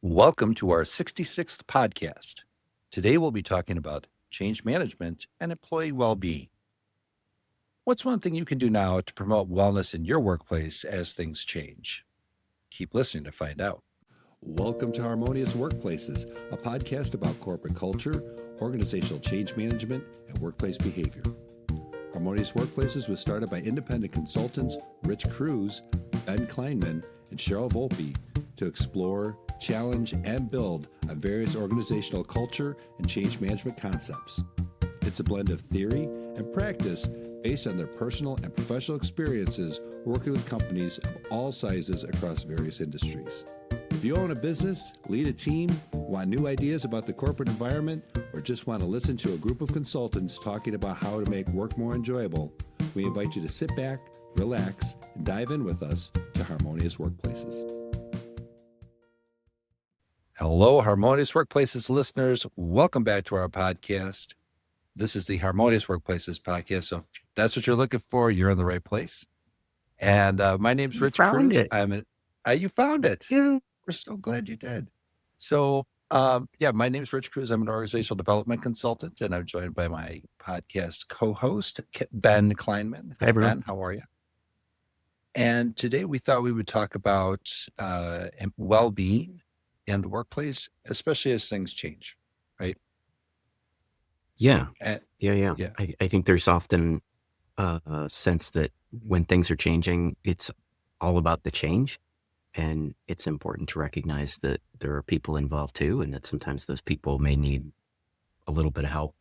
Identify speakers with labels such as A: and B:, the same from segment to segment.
A: Welcome to our 66th podcast. Today we'll be talking about change management and employee well-being. What's one thing you can do now to promote wellness in your workplace as things change? Keep listening to find out.
B: Welcome to Harmonious Workplaces, a podcast about corporate culture, organizational change management, and workplace behavior. Harmonious Workplaces was started by independent consultants Rich Cruz, Ben Kleinman, and Cheryl Volpe to explore, challenge, and build on various organizational culture and change management concepts. It's a blend of theory and practice based on their personal and professional experiences working with companies of all sizes across various industries. If you own a business, lead a team, want new ideas about the corporate environment, or just want to listen to a group of consultants talking about how to make work more enjoyable, we invite you to sit back, relax, and dive in with us to Harmonious Workplaces.
A: Hello, Harmonious Workplaces listeners. Welcome back to our podcast. This is the Harmonious Workplaces podcast. So if that's what you're looking for, you're in the right place. And my name's Rich Cruz. You found it.
C: Yeah.
A: We're so glad you did. So, my name's Rich Cruz. I'm an organizational development consultant, and I'm joined by my podcast co-host, Ben Kleinman.
C: Hi, everyone.
A: Ben, how are you? And today we thought we would talk about well-being in the workplace, especially as things change, right?
C: Yeah.
A: And,
C: Yeah. I think there's often a sense that when things are changing, it's all about the change. And it's important to recognize that there are people involved too, and that sometimes those people may need a little bit of help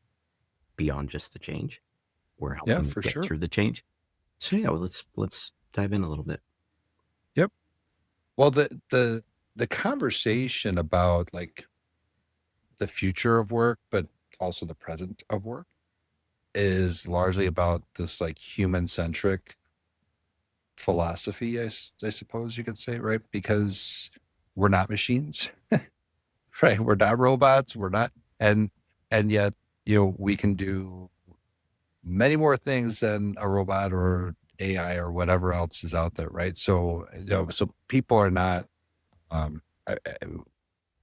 C: beyond just the change or help them get through the change. So let's dive in a little bit.
A: Yep. Well, the conversation about like the future of work, but also the present of work, is largely about this like human-centric philosophy, I suppose you could say, right? Because we're not machines, right? We're not robots. We're not, and yet, we can do many more things than a robot or AI or whatever else is out there, right? So, so people are not,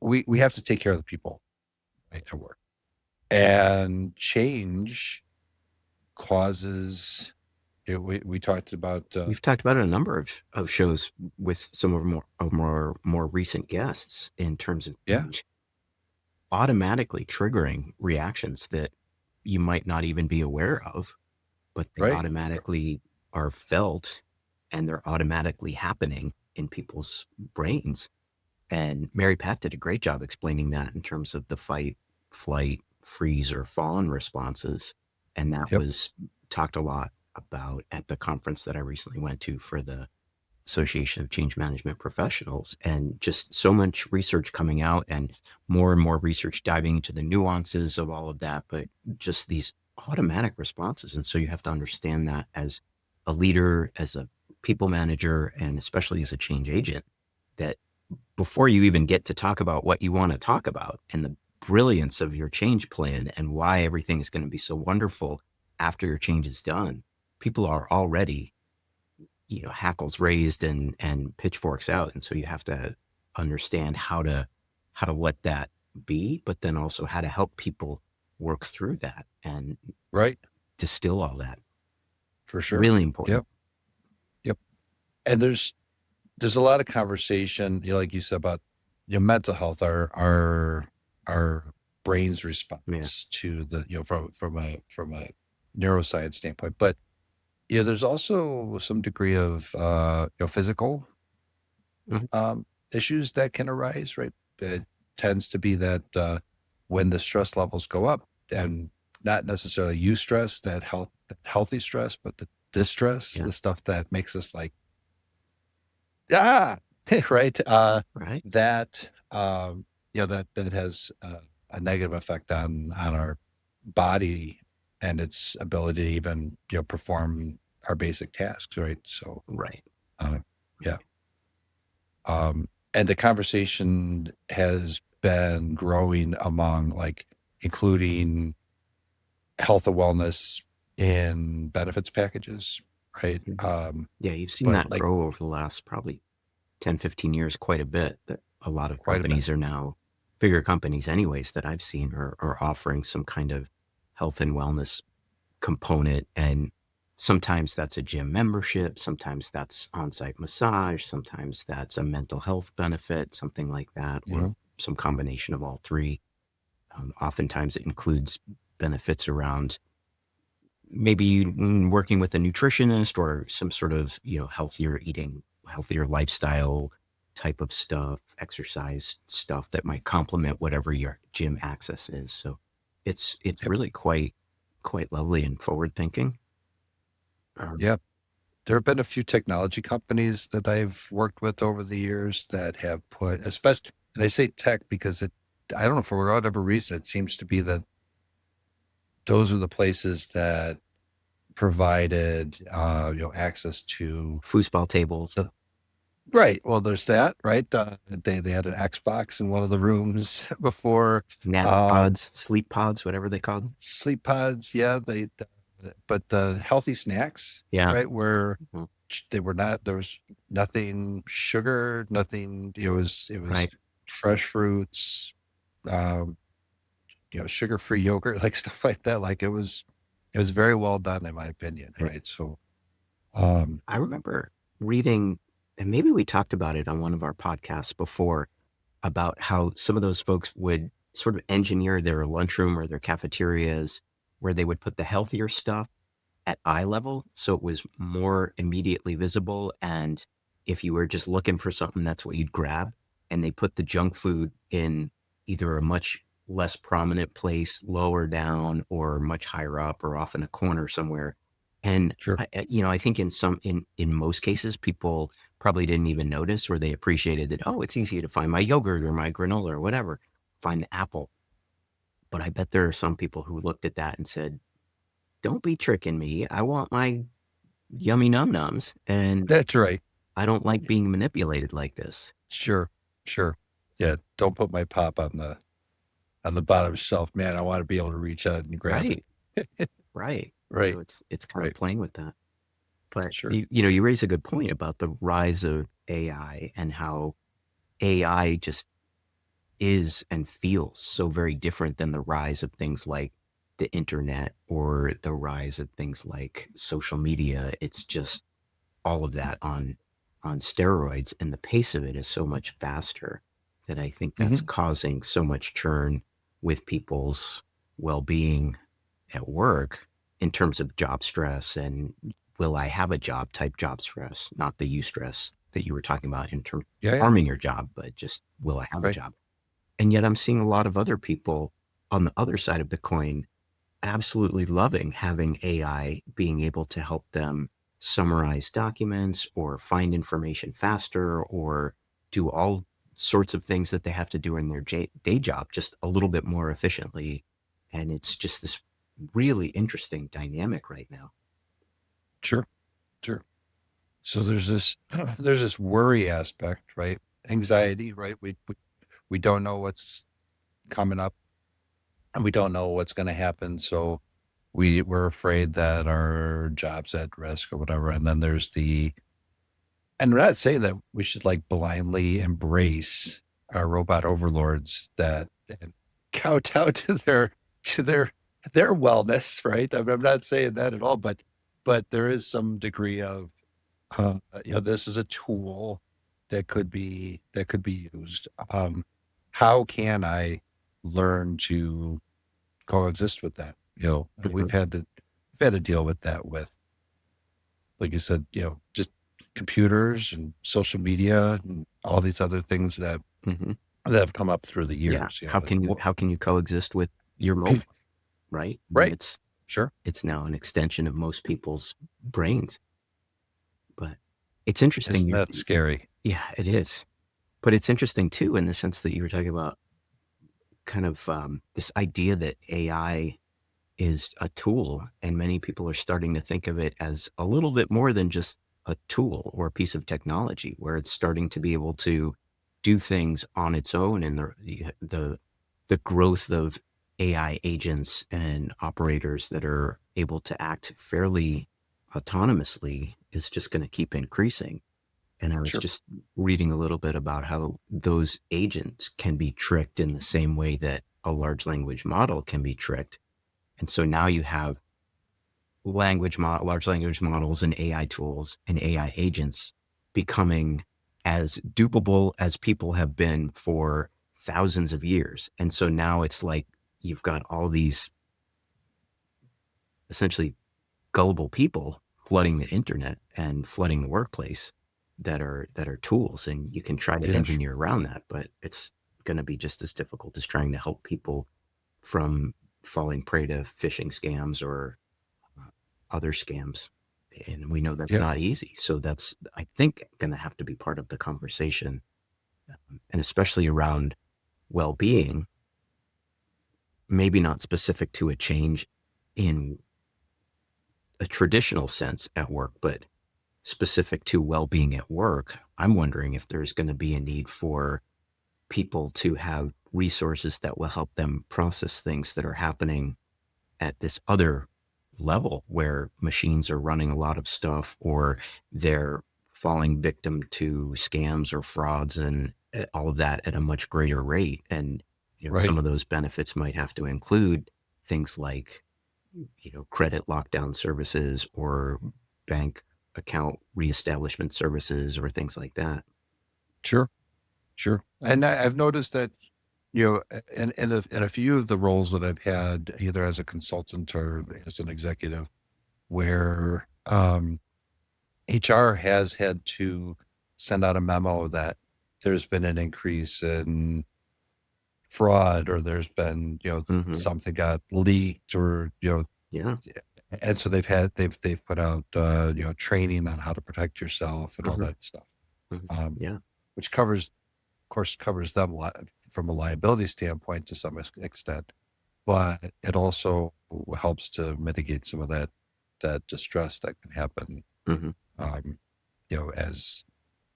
A: we have to take care of the people, right, at work. And change causes, we talked about
C: we've talked about a number of shows with some of our more recent guests in terms of change automatically triggering reactions that you might not even be aware of, but they automatically are felt and they're automatically happening in people's brains. And Mary Pat did a great job explaining that in terms of the fight, flight, freeze, or fawn responses. And that was talked a lot about at the conference that I recently went to for the Association of Change Management Professionals, and just so much research coming out and more research diving into the nuances of all of that, but just these automatic responses. And so you have to understand that as a leader, as a people manager, and especially as a change agent, that before you even get to talk about what you want to talk about and the brilliance of your change plan and why everything is going to be so wonderful after your change is done, people are already, hackles raised and pitchforks out. And so you have to understand how to let that be, but then also how to help people work through that and distill all that.
A: For sure.
C: Really important.
A: Yep. And there's a lot of conversation, like you said, about mental health, our brain's response to the, from a neuroscience standpoint, but there's also some degree of physical issues that can arise, right? It tends to be that when the stress levels go up, and not necessarily eustress, that healthy stress, but the distress, the stuff that makes us like, right? That that has a negative effect on our body and its ability to even perform our basic tasks, right? So and the conversation has been growing among including health and wellness in benefits packages, right?
C: You've seen that grow over the last probably 10, 15 years quite a bit. That a lot of
A: quite a bit.
C: companies are now, bigger companies anyways that I've seen are offering some kind of health and wellness component. And sometimes that's a gym membership, sometimes that's on-site massage, sometimes that's a mental health benefit, something like that,
A: You
C: or
A: know,
C: some combination of all three. Oftentimes it includes benefits around maybe working with a nutritionist or some sort of, healthier eating, healthier lifestyle type of stuff, exercise stuff that might complement whatever your gym access is. So it's
A: yep,
C: really quite lovely and forward thinking. Um,
A: yeah. There have been a few technology companies that I've worked with over the years that have put, especially, and I say tech because I don't know, for whatever reason, it seems to be that those are the places that provided, access to
C: foosball tables,
A: the, right. Well, there's that, right? They had an Xbox in one of the rooms before,
C: nap
A: uh,
C: pods, sleep pods, whatever they call them.
A: sleep pods. Yeah. But the healthy snacks,
C: Yeah.
A: right? Where
C: Mhm.
A: they were not, there was nothing sugar, nothing, it was
C: Right.
A: fresh fruits, um, sugar-free yogurt, like stuff like that. Like it was very well done in my opinion.
C: Right.
A: Right. So, um,
C: I remember reading, and maybe we talked about it on one of our podcasts before, about how some of those folks would sort of engineer their lunchroom or their cafeterias where they would put the healthier stuff at eye level so it was more immediately visible. And if you were just looking for something, that's what you'd grab. And they put the junk food in either a much less prominent place, lower down, or much higher up, or off in a corner somewhere. And
A: sure.
C: I think in most cases, people probably didn't even notice, or they appreciated that. Oh, it's easy to find my yogurt or my granola or whatever. Find the apple. But I bet there are some people who looked at that and said, "Don't be tricking me. I want my yummy num nums, and
A: That's right.
C: I don't like being manipulated like this."
A: Sure. Sure. Yeah. Don't put my pop on the bottom shelf, man. I want to be able to reach out and grab
C: Right,
A: it.
C: right. So
A: Right.
C: it's kind of
A: Right.
C: playing with that. But
A: Sure.
C: you raise a good point about the rise of AI and how AI just is and feels so very different than the rise of things like the internet or the rise of things like social media. It's just all of that on steroids, and the pace of it is so much faster that I think that's
A: Hmm.
C: causing so much churn with people's well-being at work in terms of job stress and will I have a job type job stress, not the you stress that you were talking about in terms
A: Yeah.
C: of
A: Yeah.
C: harming your job, but just will I have a
A: Right.
C: job? And yet I'm seeing a lot of other people on the other side of the coin absolutely loving having AI being able to help them summarize documents or find information faster or do all sorts of things that they have to do in their day job just a little bit more efficiently. And it's just this really interesting dynamic right now.
A: Sure. Sure. So there's this worry aspect, right? Anxiety, right? We don't know what's coming up and we don't know what's going to happen. So we're afraid that our job's at risk or whatever. And then and we're not saying that we should like blindly embrace our robot overlords that and kowtow to their wellness, right? I'm not saying that at all, but there is some degree of this is a tool that could be used. How can I learn to coexist with that? And we've
C: Mhm.
A: had to deal with that with, like you said, just computers and social media and all these other things that
C: Mhm.
A: that have come up through the
C: Yeah.
A: years.
C: How can you coexist with your mobile, right? I mean,
A: Right. Sure.
C: it's now an extension of most people's brains. But it's interesting.
A: Isn't that scary?
C: Yeah, it is. But it's interesting too, in the sense that you were talking about kind of this idea that AI is a tool, and many people are starting to think of it as a little bit more than just a tool or a piece of technology, where it's starting to be able to do things on its own, and the growth of AI agents and operators that are able to act fairly autonomously is just going to keep increasing. And I was
A: Sure.
C: just reading a little bit about how those agents can be tricked in the same way that a large language model can be tricked. And so now you have large language models and AI tools and AI agents becoming as dupable as people have been for thousands of years. And so now it's like you've got all these essentially gullible people flooding the internet and flooding the workplace that are tools, and you can try to
A: Yeah.
C: engineer around that, but it's going to be just as difficult as trying to help people from falling prey to phishing scams or other scams. And we know that's
A: Yeah.
C: not easy. So that's, I think, going to have to be part of the conversation, and especially around well-being, maybe not specific to a change in a traditional sense at work, but specific to well-being at work. I'm wondering if there's going to be a need for people to have resources that will help them process things that are happening at this other level where machines are running a lot of stuff, or they're falling victim to scams or frauds and all of that at a much greater rate. And,
A: Right.
C: some of those benefits might have to include things like, credit lockdown services or bank account reestablishment services or things like that.
A: Sure. Sure. And I've noticed that, in a few of the roles that I've had, either as a consultant or as an executive, where HR has had to send out a memo that there's been an increase in fraud, or there's been,
C: Hmm.
A: something got leaked, or,
C: Yeah.
A: and so they've put out, training on how to protect yourself and all
C: Hmm.
A: that stuff,
C: Hmm.
A: um,
C: Yeah.
A: which covers them from a liability standpoint to some extent, but it also helps to mitigate some of that distress that can happen,
C: Hmm.
A: um, as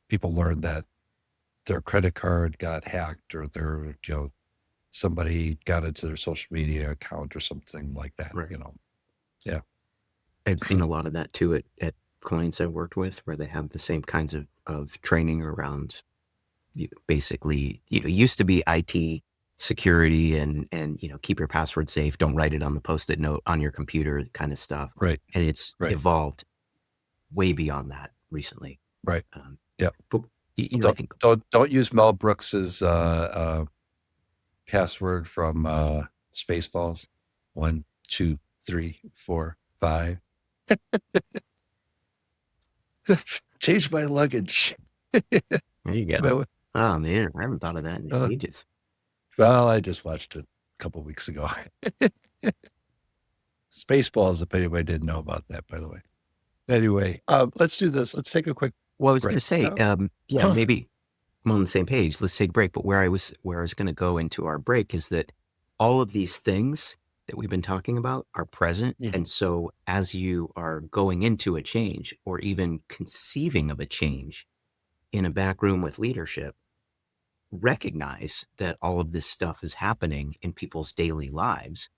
A: people learn that their credit card got hacked, or somebody got into their social media account or something like that.
C: Right.
A: Yeah.
C: I've seen a lot of that too at clients I've worked with, where they have the same kinds of training around, basically, used to be IT security and keep your password safe, don't write it on the post-it note on your computer kind of stuff.
A: Right.
C: And it's
A: Right.
C: evolved way beyond that recently.
A: Right.
C: Um,
A: Yeah.
C: but I
A: Don't
C: think,
A: don't use Mel Brooks's password from Spaceballs. 1, 2, 3, 4, 5. Change my luggage.
C: there you go.
A: That was-
C: Oh man, I haven't thought of that in
A: uh,
C: ages.
A: well, I just watched it a couple weeks ago. Spaceballs, if anybody didn't know about that, by the way. Anyway, let's do this. Let's take a quick
C: Well, I was going
A: break.
C: to say, yeah, maybe I'm on the same page. Let's take a break. But where I was going to go into our break is that all of these things that we've been talking about are present.
A: Mhm.
C: And so as you are going into a change or even conceiving of a change in a back room with leadership, recognize that all of this stuff is happening in people's daily lives,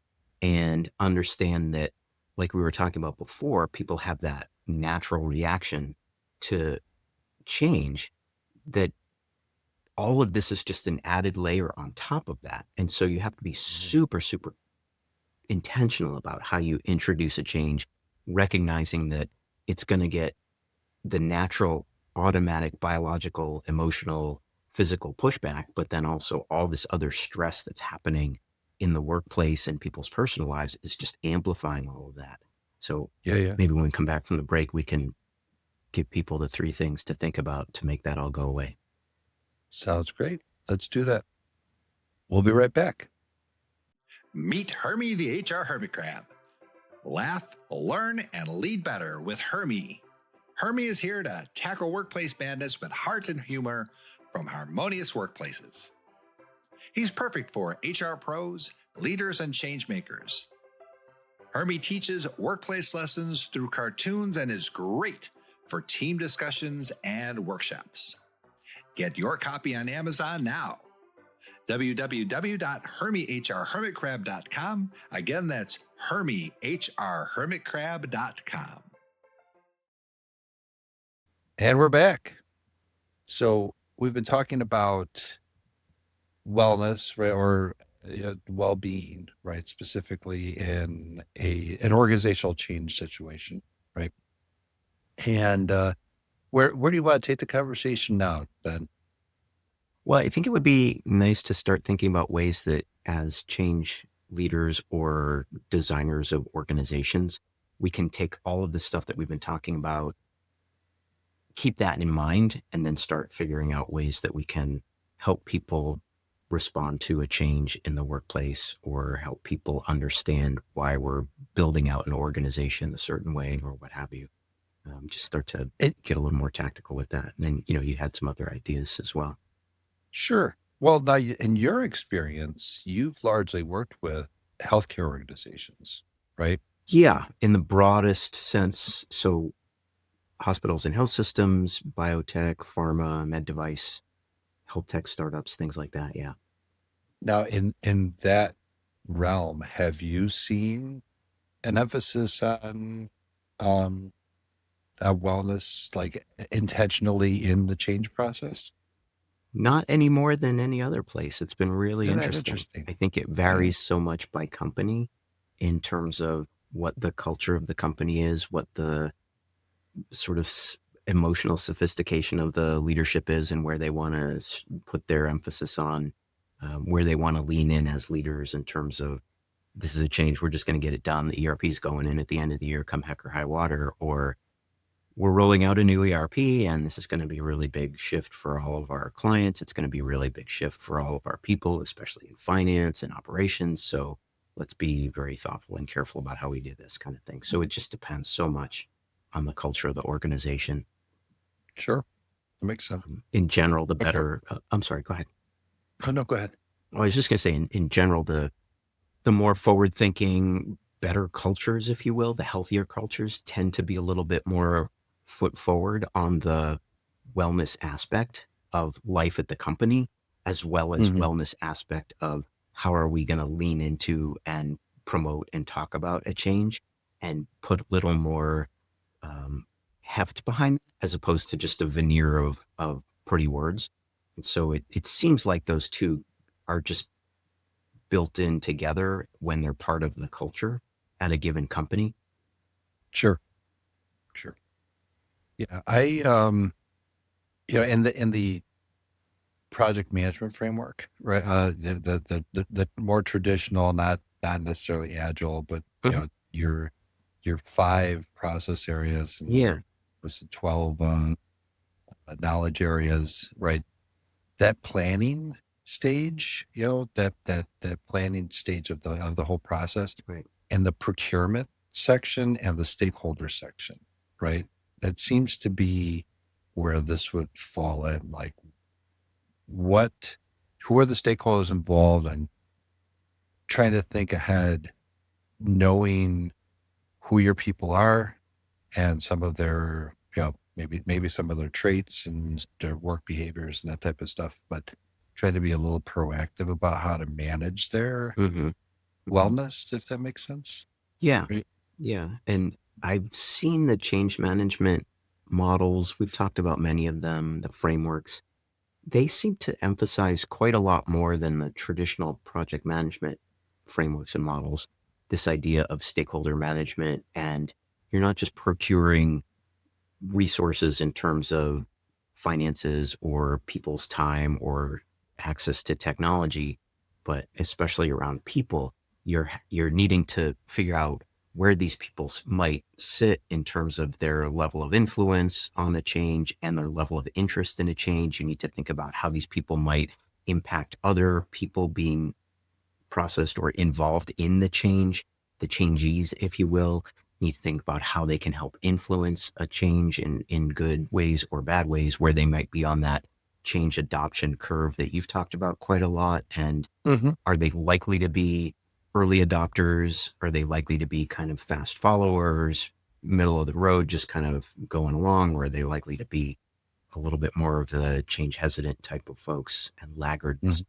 C: and understand that, like we were talking about before, people have that natural reaction to change, that all of this is just an added layer on top of that. And so you have to be super, super intentional about how you introduce a change, recognizing that it's going to get the natural, automatic, biological, emotional, physical pushback, but then also all this other stress that's happening in the workplace and people's personal lives is just amplifying all of that. So
A: Yeah, yeah.
C: maybe when we come back from the break, we can give people the 3 things to think about to make that all go away.
A: Sounds great. Let's do that. We'll be right back.
B: Meet Hermie the HR Hermit Crab. Laugh, learn, and lead better with Hermie. Hermie is here to tackle workplace madness with heart and humor from Harmonious Workplaces. He's perfect for HR pros, leaders, and change makers. Hermie teaches workplace lessons through cartoons and is great for team discussions and workshops. Get your copy on Amazon now. www.hermiehrhermitcrab.com. Again, that's hermiehrhermitcrab.com.
A: And we're back. So we've been talking about wellness, right, or well-being, right, specifically in an organizational change situation, right? And where do you want to take the conversation now, Ben?
C: Well, I think it would be nice to start thinking about ways that as change leaders or designers of organizations, we can take all of the stuff that we've been talking about, keep that in mind, and then start figuring out ways that we can help people respond to a change in the workplace or help people understand why we're building out an organization a certain way or what have you. Just start to
A: It,
C: get a little more tactical with that. And then, you had some other ideas as well.
A: sure. Well, now in your experience, you've largely worked with healthcare organizations, right?
C: Yeah, in the broadest sense. So hospitals and health systems, biotech, pharma, med device, health tech startups, things like that. Yeah.
A: Now, in that realm, have you seen an emphasis on um, wellness, like intentionally in the change process?
C: Not any more than any other place. It's been really
A: Isn't that
C: interesting.
A: interesting?
C: I think it
A: Yeah,
C: varies so much by company in terms of what the culture of the company is, what the sort of emotional sophistication of the leadership is, and where they want to put their emphasis on, where they want to lean in as leaders in terms of this is a change. We're just going to get it done. The ERP is going in at the end of the year, come heck or high water, or we're rolling out a new ERP and this is going to be a really big shift for all of our clients. It's going to be a really big shift for all of our people, especially in finance and operations. So let's be very thoughtful and careful about how we do this kind of thing. So it just depends so much on the culture of the organization.
A: sure. That makes sense.
C: In general, the
A: Okay.
C: better, I'm sorry, go ahead.
A: Oh, no, go ahead.
C: I was just going to say, in general, the more forward thinking, better cultures, if you will, the healthier cultures tend to be a little bit more foot forward on the wellness aspect of life at the company, as well as
A: Hmm.
C: wellness aspect of how are we going to lean into and promote and talk about a change and put a little more um, heft behind it, as opposed to just a veneer of pretty words. And so it seems like those two are just built in together when they're part of the culture at a given company.
A: Sure, sure. Yeah, in the project management framework, right? The more traditional, not necessarily agile, but
C: Mhm.
A: your five process areas and
C: Yeah,
A: was it 12 knowledge areas, right? That planning stage, that planning stage of the whole process,
C: right.
A: and the procurement section and the stakeholder section, right? That seems to be where this would fall in. Like, what, who are the stakeholders involved, and trying to think ahead, knowing who your people are and some of their, maybe some of their traits and their work behaviors and that type of stuff, but trying to be a little proactive about how to manage their
C: Hmm. Hmm.
A: wellness, if that makes sense.
C: Yeah,
A: Right?
C: yeah. And I've seen the change management models. We've talked about many of them, the frameworks. They seem to emphasize quite a lot more than the traditional project management frameworks and models. This idea of stakeholder management, and you're not just procuring resources in terms of finances or people's time or access to technology, but especially around people, you're needing to figure out where these people might sit in terms of their level of influence on the change and their level of interest in a change. You need to think about how these people might impact other people being processed or involved in the changees, if you will. You need to think about how they can help influence a change in good ways or bad ways, where they might be on that change adoption curve that you've talked about quite a lot. And
A: Mm-hmm.
C: are they likely to be early adopters? Are they likely to be kind of fast followers, middle of the road, just kind of going along? Or are they likely to be a little bit more of the change hesitant type of folks and laggards?
A: Mm-hmm.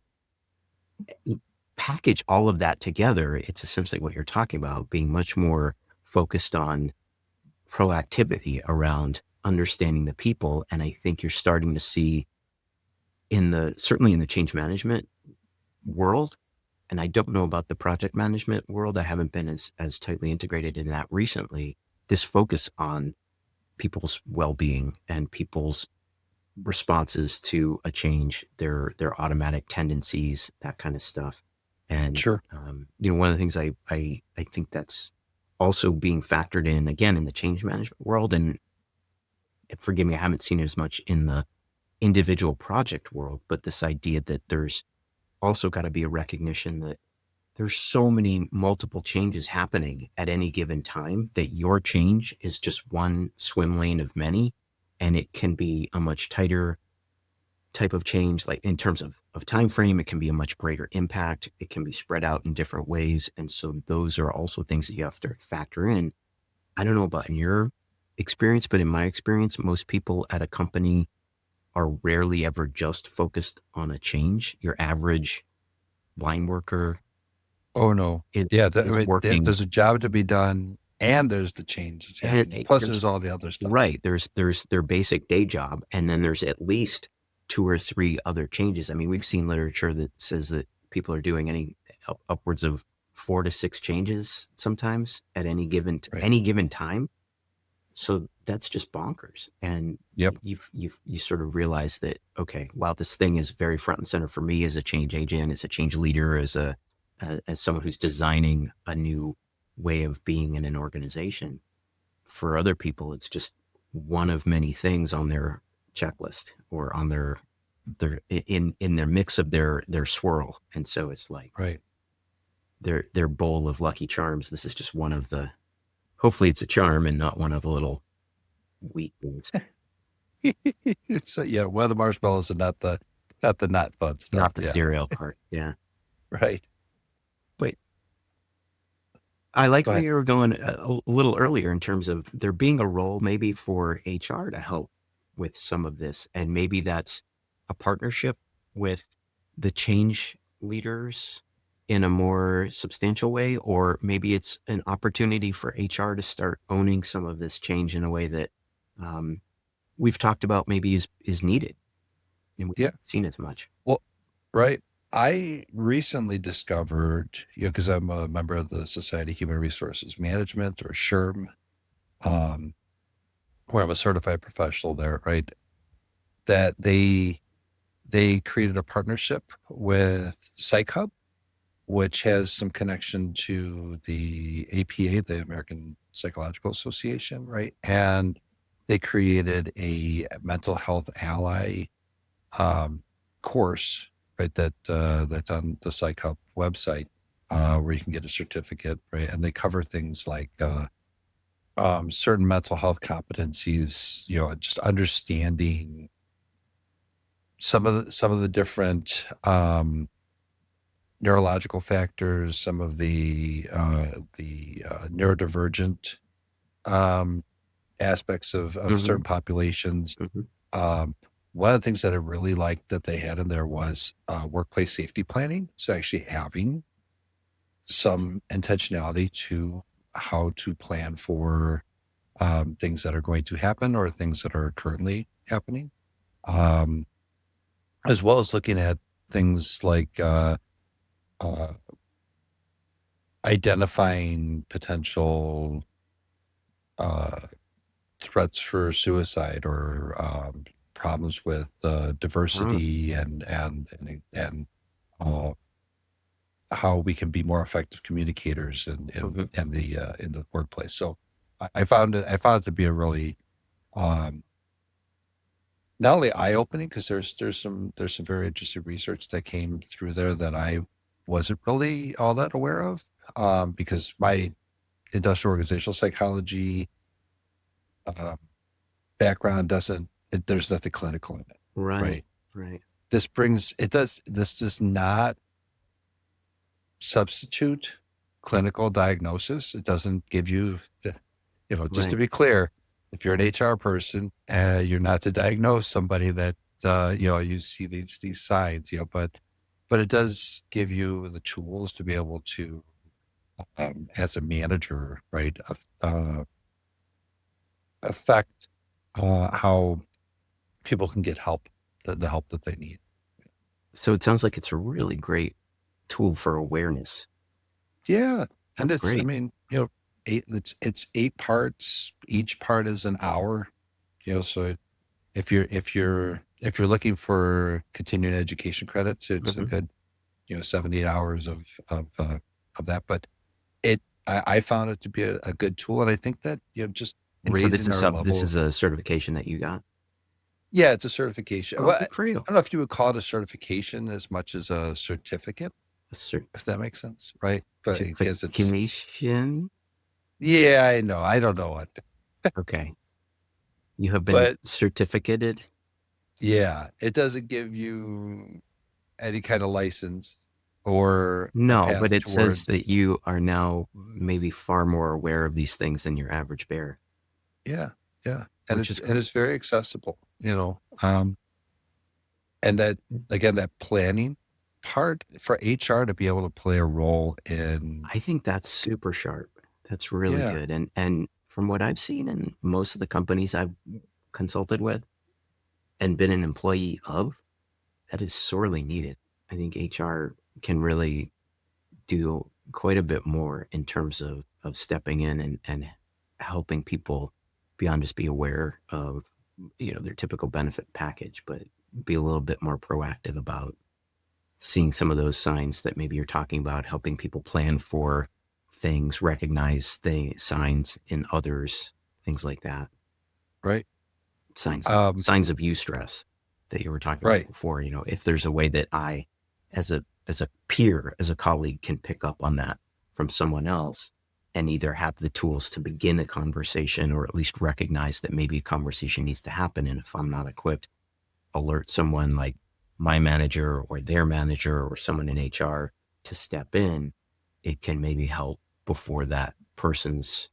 C: You package all of that together, it's essentially what you're talking about, being much more focused on proactivity around understanding the people. And I think you're starting to see certainly in the change management world, and I don't know about the project management world. I haven't been as tightly integrated in that recently. This focus on people's well-being and people's responses to a change, their automatic tendencies, that kind of stuff. And
A: Sure.
C: one of the things I think that's also being factored in again in the change management world, and forgive me, I haven't seen it as much in the individual project world, but this idea that there's also got to be a recognition that there's so many multiple changes happening at any given time that your change is just one swim lane of many, and it can be a much tighter type of change, like in terms of time frame. It can be a much greater impact. It can be spread out in different ways, and so those are also things that you have to factor in. I don't know about in your experience, but in my experience, most people at a company are rarely ever just focused on a change. Your average line worker
A: Oh no.
C: is,
A: Yeah.
C: is working,
A: There's a job to be done, and there's the change that's happening.
C: and
A: Plus,
C: there's
A: there's all the other stuff.
C: right. There's their basic day job, and then there's at least two or three other changes. I mean, we've seen literature that says that people are doing upwards of 4 to 6 changes sometimes at
A: Right.
C: any given time. So that's just bonkers. And
A: Yep.
C: you sort of realize that, okay, wow, this thing is very front and center for me as a change agent, as a change leader, as someone who's designing a new way of being in an organization. For other people, it's just one of many things on their checklist or on their in their mix of their swirl. And so it's like
A: Right.
C: their bowl of Lucky Charms. This is just one of the, hopefully it's a charm and not one of the little wheat things.
A: So yeah, one of the marshmallows and not the not fun stuff.
C: Not the
A: Yeah.
C: cereal part. Yeah.
A: Right.
C: But I like
A: Go
C: where
A: ahead.
C: you were going a little earlier in terms of there being a role maybe for HR to help with some of this. And maybe that's a partnership with the change leaders in a more substantial way, or maybe it's an opportunity for HR to start owning some of this change in a way that we've talked about maybe is needed and we
A: Yeah.
C: haven't seen as much.
A: Well, right. I recently discovered, because I'm a member of the Society of Human Resources Management, or SHRM, where I'm a certified professional there, right? That they created a partnership with PsychHub, which has some connection to the APA, the American Psychological Association, right? And they created a mental health ally course, right? That's on the PsychHub website, where you can get a certificate, right? And they cover things like certain mental health competencies, just understanding some of the different neurological factors, some of the neurodivergent aspects of certain populations.
C: Mm-hmm.
A: One of the things that I really liked that they had in there was workplace safety planning. So actually having some intentionality to how to plan for things that are going to happen or things that are currently happening, as well as looking at things like identifying potential threats for suicide, or problems with diversity, and how we can be more effective communicators in the workplace. So I found it to be a really not only eye-opening, because there's some very interesting research that came through there that I wasn't really all that aware of, because my industrial organizational psychology background there's nothing clinical in it.
C: Right.
A: Right. This does not substitute clinical diagnosis. It doesn't give you just to be clear, if you're an HR person, you're not to diagnose somebody that you see these signs, but it does give you the tools to be able to, as a manager, right, affect how people can get help, the help that they need.
C: So it sounds like it's a really great tool for awareness.
A: Yeah. And
C: That's
A: I
C: great.
A: mean, it's 8 parts. Each part is an hour, so if you're looking for continuing education credits, it's a good, 78 hours of that. But I found it to be a good tool. And I think that, just
C: And so
A: raising our
C: this
A: level.
C: is a certification that you got.
A: Yeah, it's a certification.
C: Oh,
A: Well,
C: good for you.
A: I don't know if you would call it a certification as much as a certificate,
C: A
A: if that makes sense, right? But because
C: certification.
A: yeah, I know. I don't know what,
C: Okay. You have been
A: but
C: certificated.
A: yeah, it doesn't give you any kind of license or a
C: No, but
A: path
C: it says
A: towards.
C: that you are now maybe far more aware of these things than your average bear,
A: Yeah, yeah, and
C: which
A: it's
C: is great.
A: very accessible, and that, again, that planning part for HR to be able to play a role in.
C: I think that's super sharp. That's really
A: Yeah,
C: good. And from what I've seen in most of the companies I've consulted with and been an employee of, that is sorely needed. I think HR can really do quite a bit more in terms of stepping in and helping people beyond just be aware of, their typical benefit package, but be a little bit more proactive about seeing some of those signs that maybe you're talking about, helping people plan for things, recognize the signs in others, things like that.
A: right.
C: Signs
A: Um,
C: signs of eustress that you were talking about
A: right.
C: before. If there's a way that I, as a peer, as a colleague, can pick up on that from someone else and either have the tools to begin a conversation or at least recognize that maybe a conversation needs to happen. And if I'm not equipped, alert someone like my manager or their manager or someone in HR to step in, it can maybe help before that person's.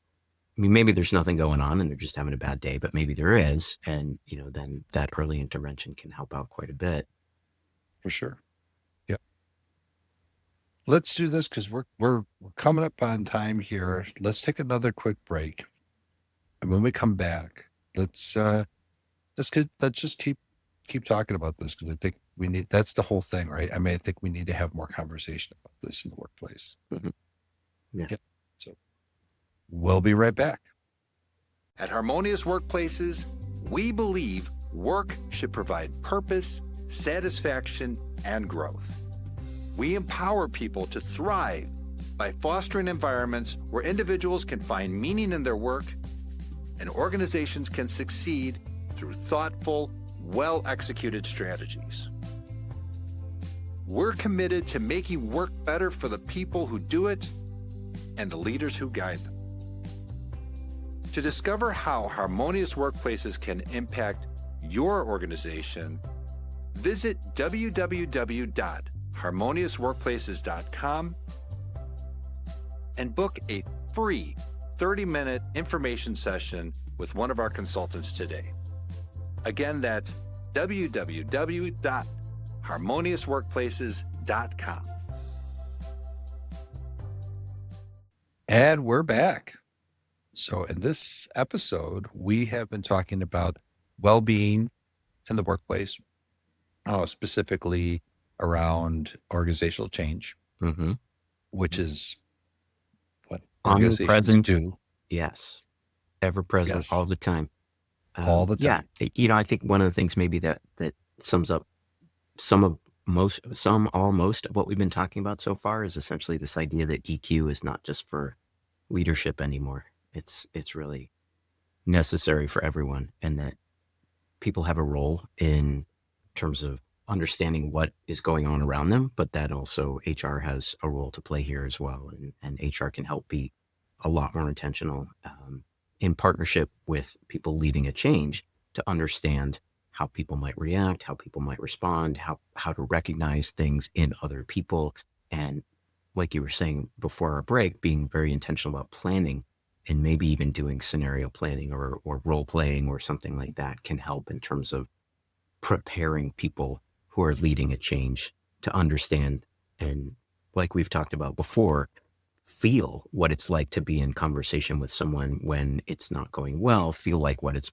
C: I mean, maybe there's nothing going on and they're just having a bad day, but maybe there is. And, then that early intervention can help out quite a bit.
A: For sure. Yeah. Let's do this because we're coming up on time here. Let's take another quick break, and when we come back, let's just keep talking about this, because I think we need. That's the whole thing, right? I mean, I think we need to have more conversation about this in the workplace.
C: Mm-hmm. Yeah.
A: So we'll be right back. At Harmonious Workplaces, we believe work should provide purpose, satisfaction, and growth. We empower people to thrive by fostering environments where individuals can find meaning in their work and organizations can succeed through thoughtful, well-executed strategies. We're committed to making work better for the people who do it and the leaders who guide them. To discover how Harmonious Workplaces can impact your organization, visit www.harmoniousworkplaces.com and book a free 30-minute information session with one of our consultants today. Again, that's www.harmoniousworkplaces.com. And we're back. So in this episode, we have been talking about well-being in the workplace, specifically around organizational change, which is what organizations do.
C: Yes. Ever present,
A: Yes.
C: all the time.
A: All the time.
C: Yeah. I think one of the things maybe that sums up most of what we've been talking about so far is essentially this idea that EQ is not just for leadership anymore. It's really necessary for everyone, and that people have a role in terms of understanding what is going on around them, but that also HR has a role to play here as well. And HR can help be a lot more intentional in partnership with people leading a change to understand how people might react, how people might respond, how to recognize things in other people. And like you were saying before our break, being very intentional about planning and maybe even doing scenario planning or role playing or something like that can help in terms of preparing people who are leading a change to understand, and like we've talked about before, feel what it's like to be in conversation with someone when it's not going well, feel like what it's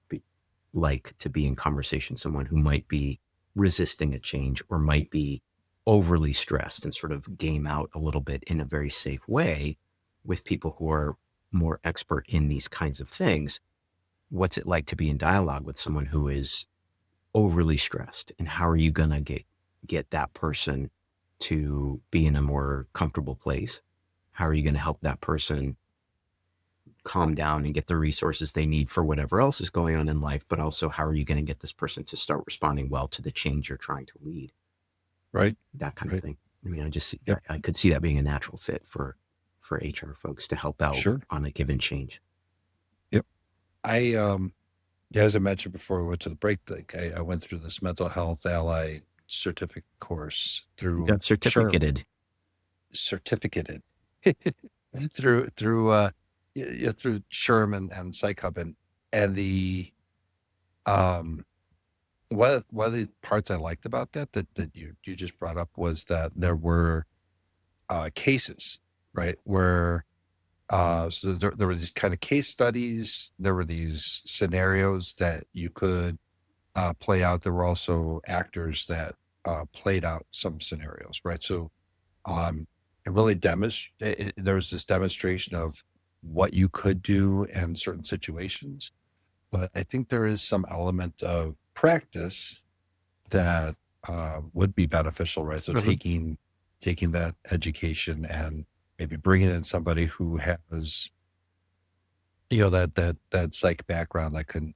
C: like to be in conversation with someone who might be resisting a change or might be overly stressed, and sort of game out a little bit in a very safe way with people who are more expert in these kinds of things. What's it like to be in dialogue with someone who is overly stressed, and how are you going to get that person to be in a more comfortable place? How are you going to help that person calm down and get the resources they need for whatever else is going on in life? But also, how are you going to get this person to start responding well to the change you're trying to lead?
A: Right.
C: That kind of
A: Right.
C: thing. I mean,
A: Yep.
C: I could see that being a natural fit for HR folks to help out
A: Sure.
C: on a given change.
A: Yep. Yeah, as I mentioned before we went to the break, like I went through this mental health ally certificate course
C: You
A: through
C: got certificated.
A: certificated through through Sherman and Psych Hub, and the one of the parts I liked about that you just brought up was that there were cases, right, where so there were these kind of case studies, there were these scenarios that you could play out. There were also actors that played out some scenarios, right? So it really there was this demonstration of what you could do in certain situations. But I think there is some element of practice that would be beneficial, right? So
C: Mhm.
A: taking that education and maybe bringing in somebody who has that psych background that can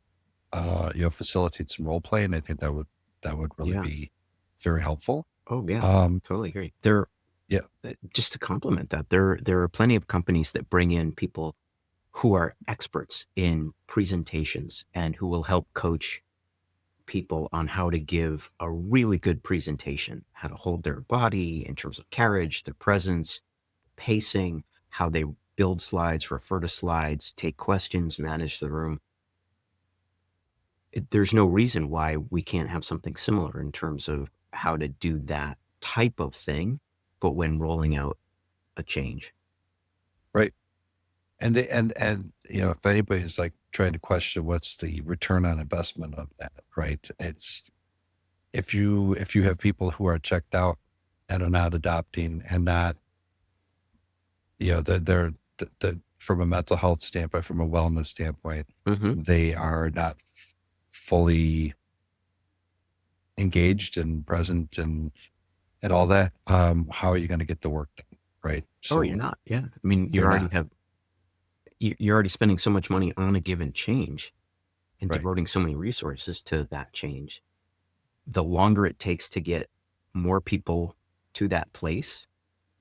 A: facilitate some role play, and I think that would really
C: Yeah.
A: be very helpful.
C: Oh, yeah.
A: Um,
C: Totally agree.
A: yeah,
C: Just to complement that, there are plenty of companies that bring in people who are experts in presentations and who will help coach people on how to give a really good presentation, how to hold their body in terms of carriage, their presence, pacing, how they build slides, refer to slides, take questions, manage the room. There's no reason why we can't have something similar in terms of how to do that type of thing, but when rolling out a change.
A: right. And if anybody's like trying to question what's the return on investment of that, right? It's if you have people who are checked out and are not adopting and not, they're from a mental health standpoint, from a wellness standpoint,
C: Mm-hmm.
A: they are not fully engaged and present and all that. How are you going to get the work done, right?
C: Oh, you're
A: So
C: not. Yeah. I mean,
A: you're not,
C: you're already spending so much money on a given change and
A: right?
C: devoting so many resources to that change. The longer it takes to get more people to that place,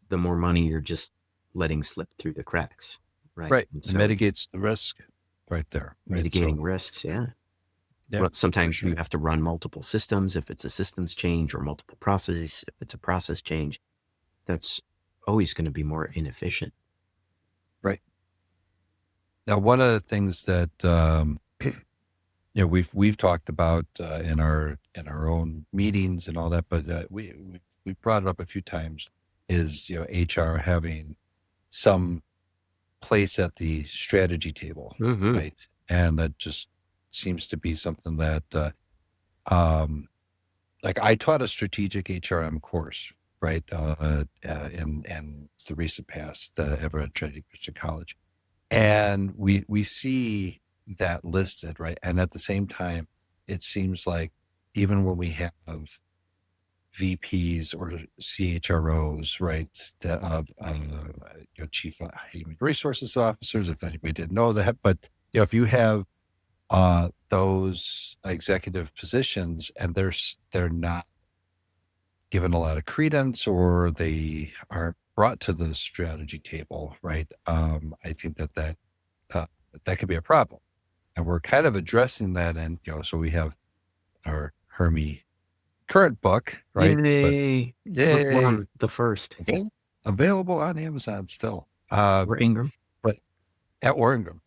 C: the more money you're just letting slip through the cracks. Right.
A: Right.
C: And
A: It
C: so it's
A: mitigates the risk right there, right? So
C: mitigating risks. Yeah.
A: yeah,
C: Well,
A: for
C: sometimes
A: sure.
C: you have to run multiple systems if it's a systems change, or multiple processes if it's a process change. That's always going to be more inefficient.
A: Right. Now, one of the things that we've talked about in our own meetings and all that, but we brought it up a few times, is HR having some place at the strategy table,
C: Mm-hmm.
A: right? And that just seems to be something that um, like I taught a strategic HRM course, right? In the recent past, ever at Trinity Christian College, and we see that listed, right? And at the same time, it seems like even when we have VPs or CHROs, right, that of chief human resources officers, if anybody didn't know that, but if you have those executive positions and they're not given a lot of credence or they aren't brought to the strategy table, right? I think uh, that could be a problem, and we're kind of addressing that. And so we have our Hermie current book, right? But
C: Yay. We're
A: yay,
C: on the first.
A: available on Amazon still.
C: We're Ingram.
A: But at Oringham,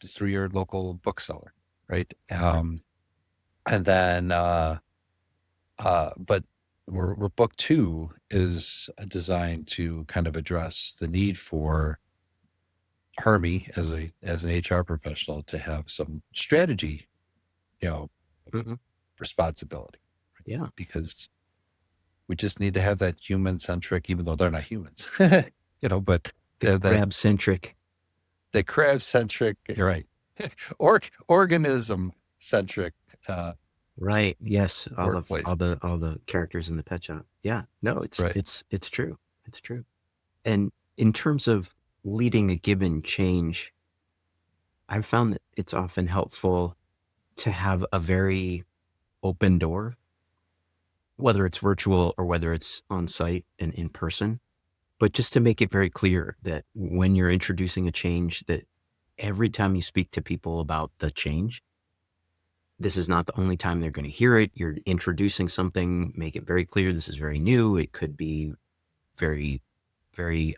A: through your local bookseller, right? And then but we're book two is designed to kind of address the need for Hermie as an HR professional to have some strategy
C: Mm-hmm.
A: responsibility.
C: Yeah.
A: Because we just need to have that human-centric, even though they're not humans, but
C: The
A: that
C: crab-centric.
A: the crab-centric, you're right, organism-centric
C: Right. Yes.
A: workplace.
C: All the characters in the pet shop. Yeah. No,
A: Right.
C: it's true. It's true. And in terms of leading a given change, I've found that it's often helpful to have a very open door, whether it's virtual or whether it's on site and in person, but just to make it very clear that when you're introducing a change, that every time you speak to people about the change, this is not the only time they're going to hear it. You're introducing something, make it very clear this is very new. It could be very, very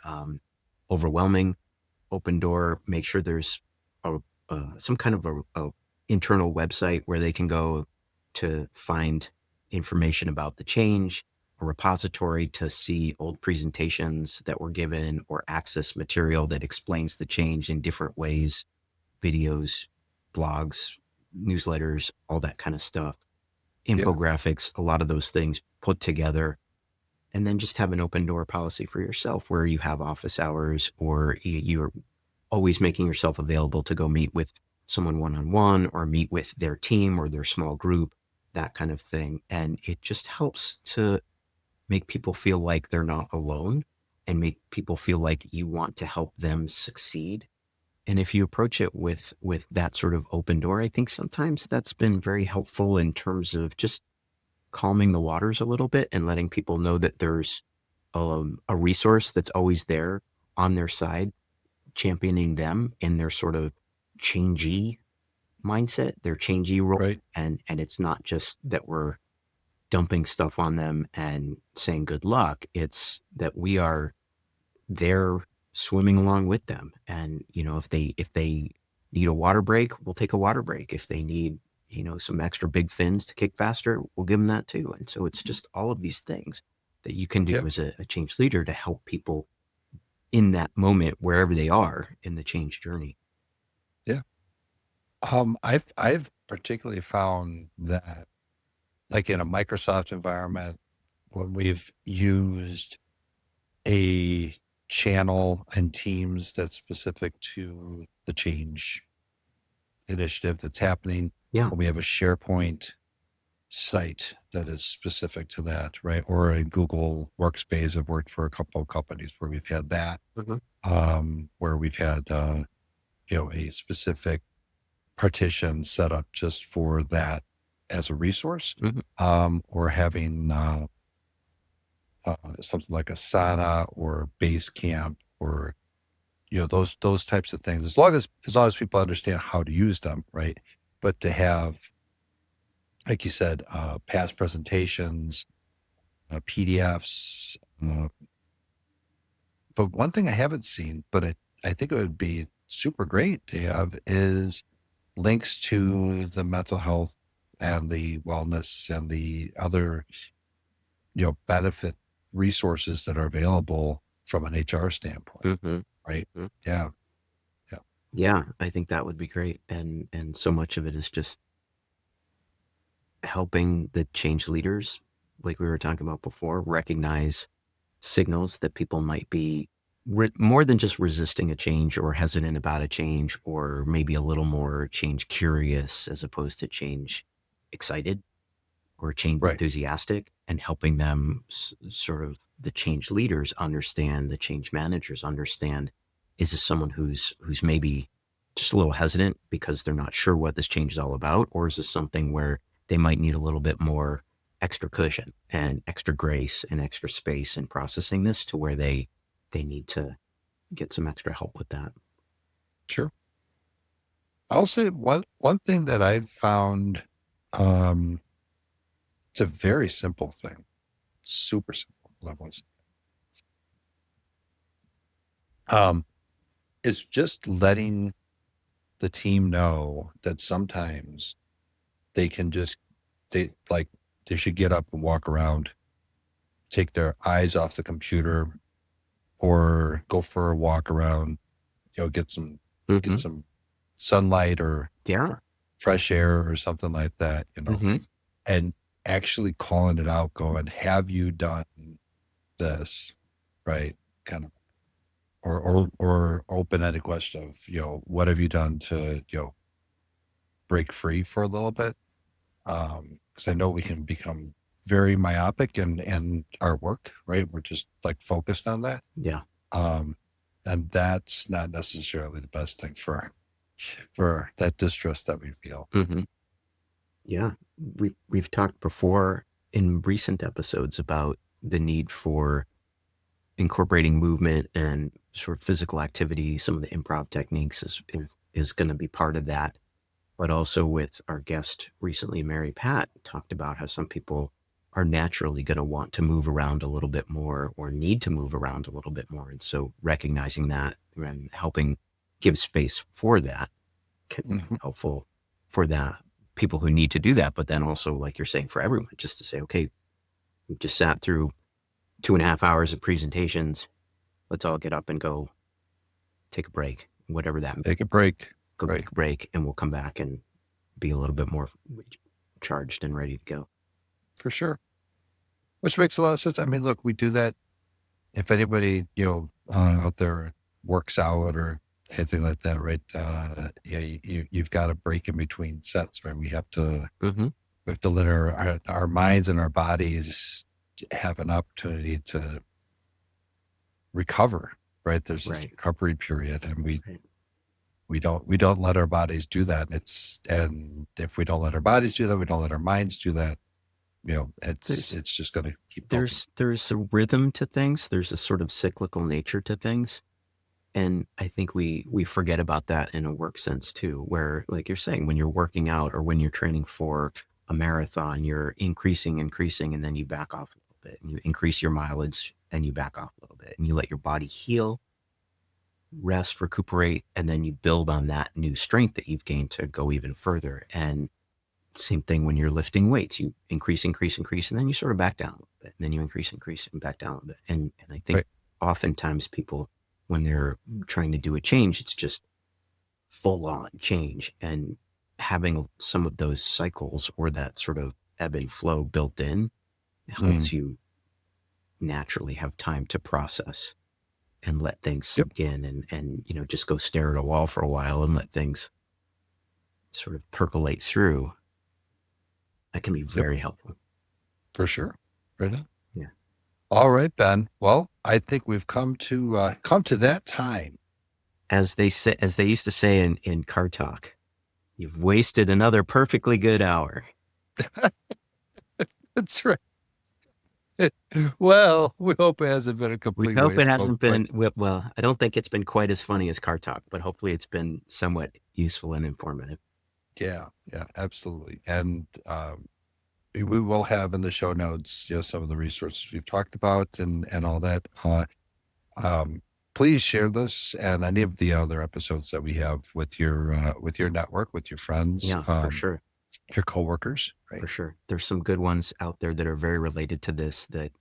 C: overwhelming. Open door, make sure there's some kind of a internal website where they can go to find information about the change, a repository to see old presentations that were given or access material that explains the change in different ways, videos, blogs, newsletters, all that kind of stuff, infographics, a lot of those things put together. And then just have an open door policy for yourself where you have office hours or you're always making yourself available to go meet with someone one-on-one or meet with their team or their small group, that kind of thing. And it just helps to make people feel like they're not alone and make people feel like you want to help them succeed. And if you approach it with that sort of open door, I think sometimes that's been very helpful in terms of just calming the waters a little bit and letting people know that there's a resource that's always there on their side, championing them in their sort of changey mindset, their changey role.
A: Right.
C: And it's not just that we're dumping stuff on them and saying good luck. It's that we are there swimming along with them. And, if they need a water break, we'll take a water break. If they need, some extra big fins to kick faster, we'll give them that too. And so it's just all of these things that you can do
A: Yep.
C: as a change leader to help people in that moment, wherever they are in the change journey.
A: Yeah. I've particularly found that, like in a Microsoft environment, when we've used a channel and Teams that's specific to the change initiative that's happening,
C: Yeah.
A: when we have a SharePoint site that is specific to that, right? Or a Google Workspace. I've worked for a couple of companies where we've had that, where we've had, a specific partition set up just for that as a resource, or having something like Asana or Basecamp or those types of things. As long as people understand how to use them, right? But to have, like you said, past presentations, PDFs. But one thing I haven't seen, but I think it would be super great to have, is links to the mental health and the wellness and the other, benefit resources that are available from an HR standpoint, right? Yeah.
C: Yeah, I think that would be great. And so much of it is just helping the change leaders, like we were talking about before, recognize signals that people might be more than just resisting a change or hesitant about a change, or maybe a little more change curious as opposed to change excited or change enthusiastic, and helping them sort of the change leaders understand, the change managers understand, is this someone who's maybe just a little hesitant because they're not sure what this change is all about? Or is this something where they might need a little bit more extra cushion and extra grace and extra space in processing this, to where they need to get some extra help with that?
A: Sure. I'll say one thing that I've found, it's a very simple thing, super simple. Is just letting the team know that sometimes they can they should get up and walk around, take their eyes off the computer, or go for a walk around, get some sunlight, or fresh air or something like that, and actually calling it out, going, have you done this? Right. Kind of, or open-ended question of, what have you done to, break free for a little bit? Because I know we can become very myopic in our work, right? We're just like focused on that.
C: Yeah.
A: And that's not necessarily the best thing for that distress that we feel.
C: Yeah. We've talked before in recent episodes about the need for incorporating movement and sort of physical activity. Some of the improv techniques is going to be part of that. But also with our guest recently, Mary Pat, talked about how some people are naturally going to want to move around a little bit more or need to move around a little bit more. And so recognizing that and helping give space for that can be helpful for that people who need to do that. But then also, like you're saying, for everyone, just to say, okay, we've just sat through 2.5 hours of presentations. Let's all get up and go take a break, whatever that means.
A: Take a break.
C: Go take a break, and we'll come back and be a little bit more charged and ready to go.
A: For sure. Which makes a lot of sense. I mean, look, we do that. If anybody, out there works out or anything like that, right? You've got a break in between sets, right? We have to let our minds and our bodies have an opportunity to recover, right? There's this recovery period, and we don't let our bodies do that. And if we don't let our bodies do that, we don't let our minds do that. It's just going to keep building.
C: There's a rhythm to things. There's a sort of cyclical nature to things. And I think we forget about that in a work sense too, where, like you're saying, when you're working out or when you're training for a marathon, you're increasing, and then you back off a little bit, and you increase your mileage and you back off a little bit, and you let your body heal, rest, recuperate, and then you build on that new strength that you've gained to go even further. And same thing when you're lifting weights, you increase, and then you sort of back down a little bit, and then you increase, and back down a little bit. And I think oftentimes people, when they're trying to do a change, it's just full on change, and having some of those cycles or that sort of ebb and flow built in helps you naturally have time to process and let things sink in, and just go stare at a wall for a while and let things sort of percolate through. That can be very helpful.
A: For sure. Right on.
C: Yeah.
A: All right, Ben. Well, I think we've come to that time.
C: As they used to say in car talk, you've wasted another perfectly good hour.
A: That's right. Well, we hope it hasn't been a complete waste.
C: We hope it hasn't been, well, I don't think it's been quite as funny as car talk, but hopefully it's been somewhat useful and informative.
A: Yeah, absolutely. And we will have in the show notes, some of the resources we've talked about and all that. Please share this and any of the other episodes that we have with your network, with your friends.
C: Yeah, for sure.
A: Your coworkers, right?
C: For sure. There's some good ones out there that are very related to this that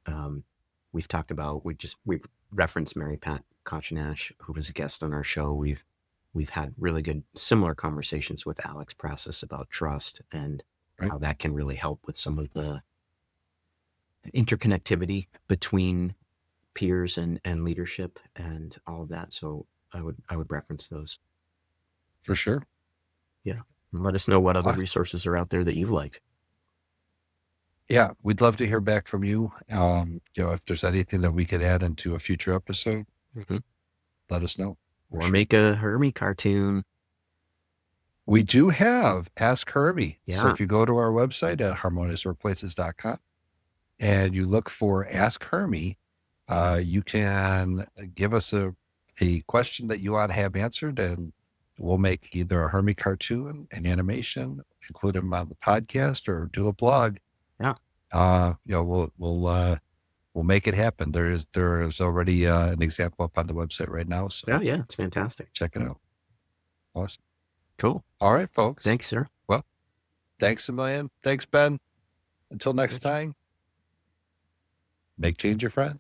C: we've talked about. We've referenced Mary Pat Kochinash, who was a guest on our show. We've had really good similar conversations with Alex Prassis about trust and how that can really help with some of the interconnectivity between peers and leadership and all of that. So I would reference those.
A: For sure.
C: Yeah. And let us know what other resources are out there that you've liked.
A: Yeah, we'd love to hear back from you. If there's anything that we could add into a future episode, let us know.
C: Or make a Hermie cartoon.
A: We do have Ask Hermie.
C: Yeah.
A: So if you go to our website at harmoniousworkplaces.com and you look for Ask Hermie, you can give us a question that you want to have answered, and we'll make either a Hermie cartoon, an animation, include them on the podcast, or do a blog.
C: Yeah.
A: We'll make it happen. There is already an example up on the website right now. So
C: yeah, it's fantastic.
A: Check it out. Awesome.
C: Cool.
A: All right, folks.
C: Thanks, sir.
A: Well, thanks a million. Thanks, Ben. Until next time, make change your friend.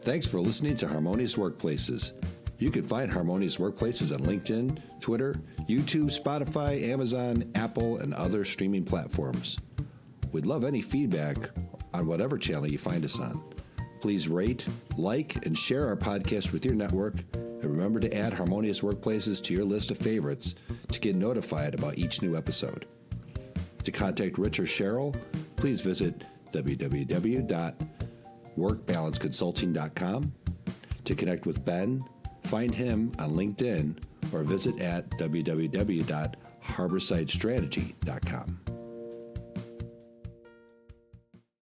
B: Thanks for listening to Harmonious Workplaces. You can find Harmonious Workplaces on LinkedIn, Twitter, YouTube, Spotify, Amazon, Apple, and other streaming platforms. We'd love any feedback on whatever channel you find us on. Please rate, like, and share our podcast with your network, and remember to add Harmonious Workplaces to your list of favorites to get notified about each new episode. To contact Rich or Cheryl, please visit www.workbalanceconsulting.com. To connect with Ben, find him on LinkedIn or visit at www.harborsidestrategy.com.